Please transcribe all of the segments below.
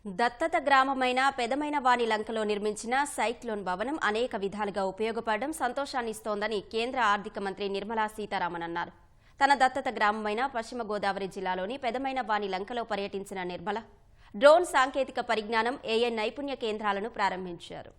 దత్తత గ్రామమైన పెదమైన వాణి లంకలో నిర్మించిన సైక్లోన్ భవనం అనేక విధాలుగా ఉపయోగపడడం సంతోషాన్నిస్తోందని కేంద్ర ఆర్థిక మంత్రి నిర్మలా సీతారామన్ అన్నారు. తన దత్తత గ్రామమైన పశ్చిమ గోదావరి జిల్లాలోని పెదమైన వాణి లంకలో పర్యటించిన నిర్మల డ్రోన్ సాంకేతిక పరిజ్ఞానం ఏఐ నైపుణ్య కేంద్రాలను ప్రారంభించారు.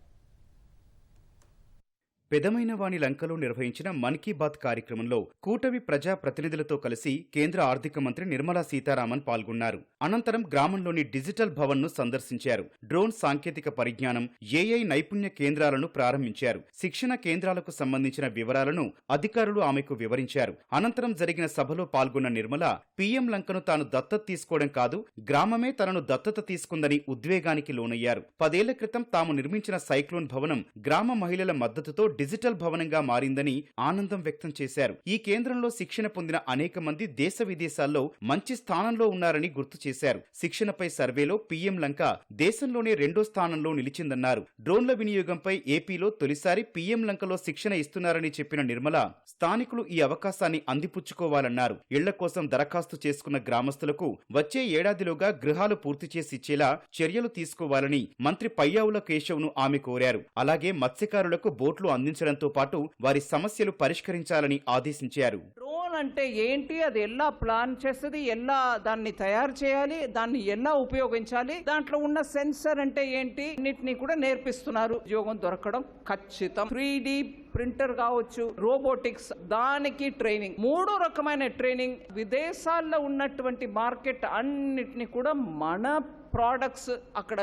పెదమైన వాణి లంకలో నిర్వహించిన మన్ కీ బాత్ కార్యక్రమంలో కూటమి ప్రజా ప్రతినిధులతో కలిసి కేంద్ర ఆర్థిక మంత్రి నిర్మలా సీతారామన్ పాల్గొన్నారు. అనంతరం గ్రామంలోని డిజిటల్ భవన్ ను సందర్శించారు. డ్రోన్ సాంకేతిక పరిజ్ఞానం, ఏఐ నైపుణ్య కేంద్రాలను ప్రారంభించారు. శిక్షణ కేంద్రాలకు సంబంధించిన వివరాలను అధికారులు ఆమెకు వివరించారు. అనంతరం జరిగిన సభలో పాల్గొన్న నిర్మల పీఎం లంకను తాను దత్తత తీసుకోవడం కాదు, గ్రామమే తనను దత్తత తీసుకుందని ఉద్వేగానికి లోనయ్యారు. 10 ఏళ్ల క్రితం తాము నిర్మించిన సైక్లోన్ భవనం గ్రామ మహిళల మద్దతుతో డిజిటల్ భవనంగా మారిందని ఆనందం వ్యక్తం చేశారు. ఈ కేంద్రంలో శిక్షణ పొందిన అనేక మంది దేశ విదేశాల్లో మంచి స్థానంలో ఉన్నారని గుర్తు చేశారు. శిక్షణపై సర్వేలో పీఎం లంక దేశంలోనే 2వ స్థానంలో నిలిచిందన్నారు. డ్రోన్ల వినియోగంపై ఏపీలో తొలిసారి పీఎం లంకలో శిక్షణ ఇస్తున్నారని చెప్పిన నిర్మల స్థానికులు ఈ అవకాశాన్ని అందిపుచ్చుకోవాలన్నారు. ఇళ్ల కోసం దరఖాస్తు చేసుకున్న గ్రామస్తులకు వచ్చే ఏడాదిలోగా గృహాలు పూర్తి చేసి ఇచ్చేలా చర్యలు తీసుకోవాలని మంత్రి పయ్యావుల కేశవ్ను ఆమె కోరారు. అలాగే మత్స్యకారులకు బోట్లు అందించడంతో పాటు వారి సమస్యలు పరిష్కరించాలని ఆదేశించారు. డ్రోన్ అంటే ఏంటి, అది ఎలా ప్లాన్ చేస్తుంది, ఎలా దాన్ని తయారు చేయాలి, దాన్ని ఎలా ఉపయోగించాలి, దాంట్లో ఉన్న సెన్సర్ అంటే ఏంటి, అన్నిటినీ కూడా నేర్పిస్తున్నారు. ఉద్యోగం దొరకడం ఖచ్చితం. 3D ప్రింటర్ కావచ్చు, రోబోటిక్స్, దానికి ట్రైనింగ్, 3 రకమైన ట్రైనింగ్. విదేశాల్లో ఉన్నటువంటి మార్కెట్ అన్నిటిని కూడా మన ప్రోడక్ట్స్ అక్కడ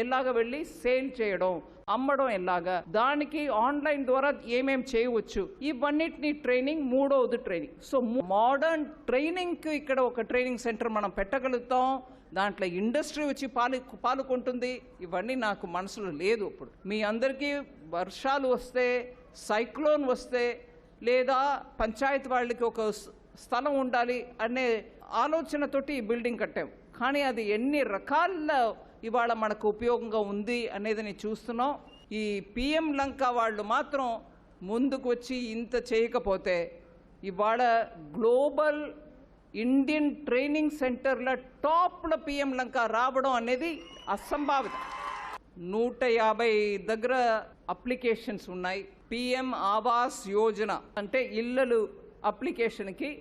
ఎలాగ వెళ్ళి సేల్ చేయడం, అమ్మడం ఎలాగా, దానికి ఆన్లైన్ ద్వారా ఏమేం చేయవచ్చు, ఇవన్నిటిని ట్రైనింగ్. 3వది ట్రైనింగ్. సో మోడర్న్ ట్రైనింగ్ కి ఇక్కడ ఒక ట్రైనింగ్ సెంటర్ మనం పెట్టగలుగుతాం. దాంట్లో ఇండస్ట్రీ వచ్చి పాల్గొంటుంది. ఇవన్నీ నాకు మనసులో లేదు. ఇప్పుడు మీ అందరికీ వర్షాలు వస్తే, సైక్లోన్ వస్తే, లేదా పంచాయతీ వాళ్ళకి ఒక స్థలం ఉండాలి అనే ఆలోచనతోటి ఈ బిల్డింగ్ కట్టాం. కానీ అది ఎన్ని రకాల ఇవాళ మనకు ఉపయోగంగా ఉంది అనేది నేను చూస్తున్నాం. ఈ పిఎం లంక వాళ్ళు మాత్రం ముందుకు వచ్చి ఇంత చేయకపోతే ఇవాళ గ్లోబల్ ఇండియన్ ట్రైనింగ్ సెంటర్ల టాప్లో పిఎం లంక రావడం అనేది అసంభావిత. 150 దగ్గర అప్లికేషన్స్ ఉన్నాయి. పిఎం ఆవాస్ యోజన అంటే ఇళ్ళలు అప్లికేషన్కి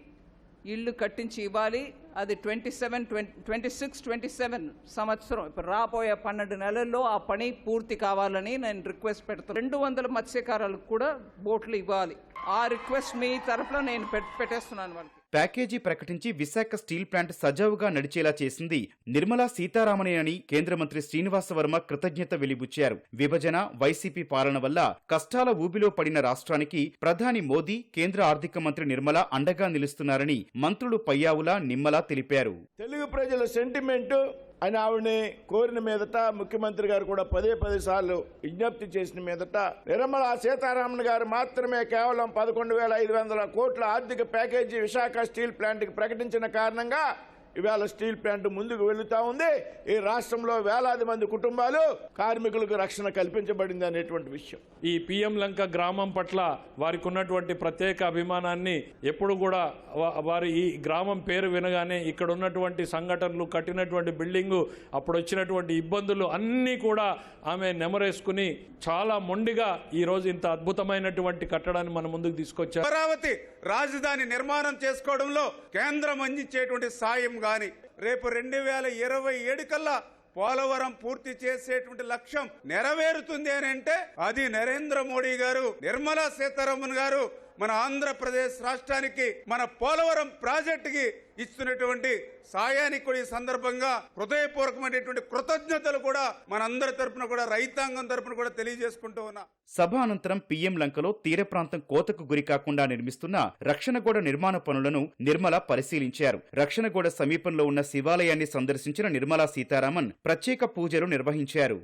ఇల్లు కట్టించి ఇవ్వాలి. అది 26-27 సంవత్సరం, ఇప్పుడు రాబోయే 12 నెలల్లో ఆ పని పూర్తి కావాలని నేను రిక్వెస్ట్ పెడతాను. 200 మత్స్యకారులకు కూడా బోట్లు ఇవ్వాలి. ఆ రిక్వెస్ట్ మీ తరఫున నేను పెట్టేస్తున్నాను వాళ్ళకి. ప్యాకేజీ ప్రకటించి విశాఖ స్టీల్ ప్లాంట్ సజావుగా నడిచేలా చేసింది నిర్మలా సీతారామనేనని కేంద్ర మంత్రి శ్రీనివాస వర్మ కృతజ్ఞత వెలిబుచ్చారు. విభజన, వైసీపీ పాలన వల్ల కష్టాల ఊబిలో పడిన రాష్ట్రానికి ప్రధాని మోదీ, కేంద్ర ఆర్థిక మంత్రి నిర్మల అండగా నిలుస్తున్నారని మంత్రులు పయ్యావుల, నిమ్మల తెలిపారు. తెలుగు ప్రజల సెంటిమెంట్ అని ఆవిడని కోరిన మీదట, ముఖ్యమంత్రి గారు కూడా 10 సార్లు విజ్ఞప్తి చేసిన మీదట నిర్మలా సీతారామన్ గారు మాత్రమే కేవలం 11,500 కోట్ల ఆర్థిక ప్యాకేజీ విశాఖ స్టీల్ ప్లాంట్కి ప్రకటించిన కారణంగా ఇవాళ స్టీల్ ప్లాంట్ ముందుకు వెళుతా ఉంది. ఈ రాష్ట్రంలో వేలాది మంది కుటుంబాలు, కార్మికులకు రక్షణ కల్పించబడింది అనేటువంటి విషయం. ఈ పిఎం లంక గ్రామం పట్ల వారికి ఉన్నటువంటి ప్రత్యేక అభిమానాన్ని ఎప్పుడు కూడా వారి ఈ గ్రామం పేరు వినగానే ఇక్కడ ఉన్నటువంటి సంఘటనలు, కట్టినటువంటి బిల్డింగు, అప్పుడు వచ్చినటువంటి ఇబ్బందులు అన్నీ కూడా ఆమె నెమరేసుకుని చాలా మొండిగా ఈ రోజు ఇంత అద్భుతమైనటువంటి కట్టడాన్ని మన ముందుకు తీసుకొచ్చారు. అమరావతి రాజధాని నిర్మాణం చేసుకోవడంలో కేంద్రం అందించేటువంటి సాయం గాని, రేపు 2027 కల్లా పోలవరం పూర్తి చేసేటువంటి లక్ష్యం నెరవేరుతుంది అని అంటే అది నరేంద్ర మోడీ గారు, నిర్మలా సీతారామన్ గారు మన ఆంధ్రప్రదేశ్ రాష్ట్రానికి, మన పోలవరం ప్రాజెక్టుకి ఇస్తున్నటువంటి సాయానికి కూడా ఈ సందర్భంగా హృదయపూర్వకమైనటువంటి కృతజ్ఞతలు కూడా మనందరి తరపున కూడా, రైతాంగం తరపున కూడా తెలియజేసుకుంటూ ఉన్నా. సభ అనంతరం పీఎం లంకలో తీర ప్రాంతం కోతకు గురి కాకుండా నిర్మిస్తున్న రక్షణగోడ నిర్మాణ పనులను నిర్మల పరిశీలించారు. రక్షణగోడ సమీపంలో ఉన్న శివాలయాన్ని సందర్శించిన నిర్మలా సీతారామన్ ప్రత్యేక పూజలు నిర్వహించారు.